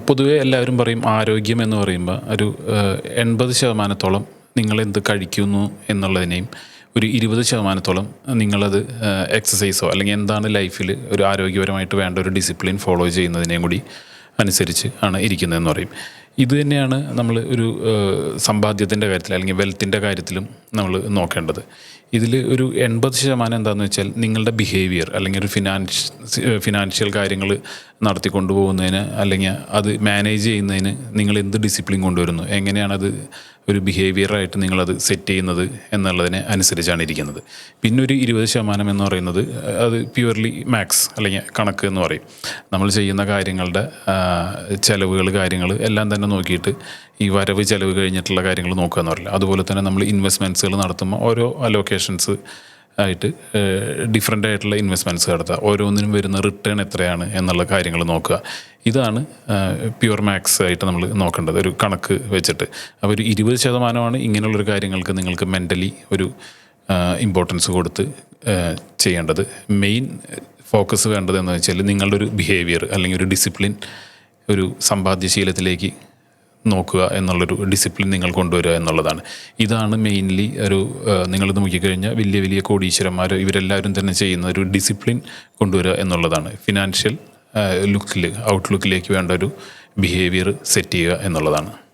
പൊതുവെ എല്ലാവരും പറയും ആരോഗ്യം എന്ന് പറയുമ്പോൾ ഒരു 80% നിങ്ങളെന്ത് കഴിക്കുന്നു എന്നുള്ളതിനെയും ഒരു 20% നിങ്ങളത് എക്സസൈസോ അല്ലെങ്കിൽ എന്താണ് ലൈഫിൽ ഒരു ആരോഗ്യപരമായിട്ട് വേണ്ട ഒരു ഡിസിപ്ലിൻ ഫോളോ ചെയ്യുന്നതിനെയും കൂടി അനുസരിച്ച് ആണ് ഇരിക്കുന്നതെന്ന് പറയും. ഇത് തന്നെയാണ് നമ്മൾ ഒരു സമ്പാദ്യത്തിൻ്റെ കാര്യത്തിൽ അല്ലെങ്കിൽ വെൽത്തിൻ്റെ കാര്യത്തിലും നമ്മൾ നോക്കേണ്ടത്. ഇതിൽ ഒരു 80% എന്താണെന്ന് വെച്ചാൽ നിങ്ങളുടെ ബിഹേവിയർ അല്ലെങ്കിൽ ഒരു ഫിനാൻഷ്യൽ കാര്യങ്ങൾ നടത്തിക്കൊണ്ടു പോകുന്നതിന് അല്ലെങ്കിൽ അത് മാനേജ് ചെയ്യുന്നതിന് നിങ്ങൾ എന്ത് ഡിസിപ്ലിൻ കൊണ്ടുവരുന്നു, എങ്ങനെയാണത് ഒരു ബിഹേവിയറായിട്ട് നിങ്ങളത് സെറ്റ് ചെയ്യുന്നത് എന്നുള്ളതിനെ അനുസരിച്ചാണ് ഇരിക്കുന്നത്. പിന്നെ ഒരു 20% എന്ന് പറയുന്നത് അത് പ്യുവർലി മാത്സ് അല്ലെങ്കിൽ കണക്ക് എന്ന് പറയും. നമ്മൾ ചെയ്യുന്ന കാര്യങ്ങളുടെ ചിലവുകൾ കാര്യങ്ങൾ എല്ലാം തന്നെ നോക്കിയിട്ട് ഈ വരവ് ചിലവ് കഴിഞ്ഞിട്ടുള്ള കാര്യങ്ങൾ നോക്കുക എന്ന് പറയില്ല. അതുപോലെ തന്നെ നമ്മൾ ഇൻവെസ്റ്റ്മെൻറ്റ്സുകൾ നടത്തുമ്പോൾ ഓരോ അലോക്കേഷൻസ് ആയിട്ട് ഡിഫറെൻ്റ് ആയിട്ടുള്ള ഇൻവെസ്റ്റ്മെൻറ്റ്സ് നടത്തുക, ഓരോന്നിനും വരുന്ന റിട്ടേൺ എത്രയാണ് എന്നുള്ള കാര്യങ്ങൾ നോക്കുക. ഇതാണ് പ്യുവർ മാത്സ് ആയിട്ട് നമ്മൾ നോക്കേണ്ടത് ഒരു കണക്ക് വെച്ചിട്ട്. അപ്പോൾ ഒരു 20% ഇങ്ങനെയുള്ളൊരു കാര്യങ്ങൾക്ക് നിങ്ങൾക്ക് മെൻ്റലി ഒരു ഇമ്പോർട്ടൻസ് കൊടുത്ത് ചെയ്യേണ്ടത്. മെയിൻ ഫോക്കസ് വേണ്ടത് എന്ന് വെച്ചാൽ നിങ്ങളുടെ ഒരു ബിഹേവിയർ അല്ലെങ്കിൽ ഒരു ഡിസിപ്ലിൻ ഒരു സമ്പാദ്യശീലത്തിലേക്ക് നോക്കുക എന്നുള്ളൊരു ഡിസിപ്ലിൻ നിങ്ങൾ കൊണ്ടുവരിക എന്നുള്ളതാണ്. ഇതാണ് മെയിൻലി ഒരു നിങ്ങളിത് നോക്കിക്കഴിഞ്ഞാൽ വലിയ വലിയ കോടീശ്വരന്മാർ ഇവരെല്ലാവരും തന്നെ ചെയ്യുന്ന ഒരു ഡിസിപ്ലിൻ കൊണ്ടുവരിക എന്നുള്ളതാണ്. ഫിനാൻഷ്യൽ ഔട്ട്ലുക്കിലേക്ക് വേണ്ട ഒരു ബിഹേവിയർ സെറ്റ് ചെയ്യുക എന്നുള്ളതാണ്.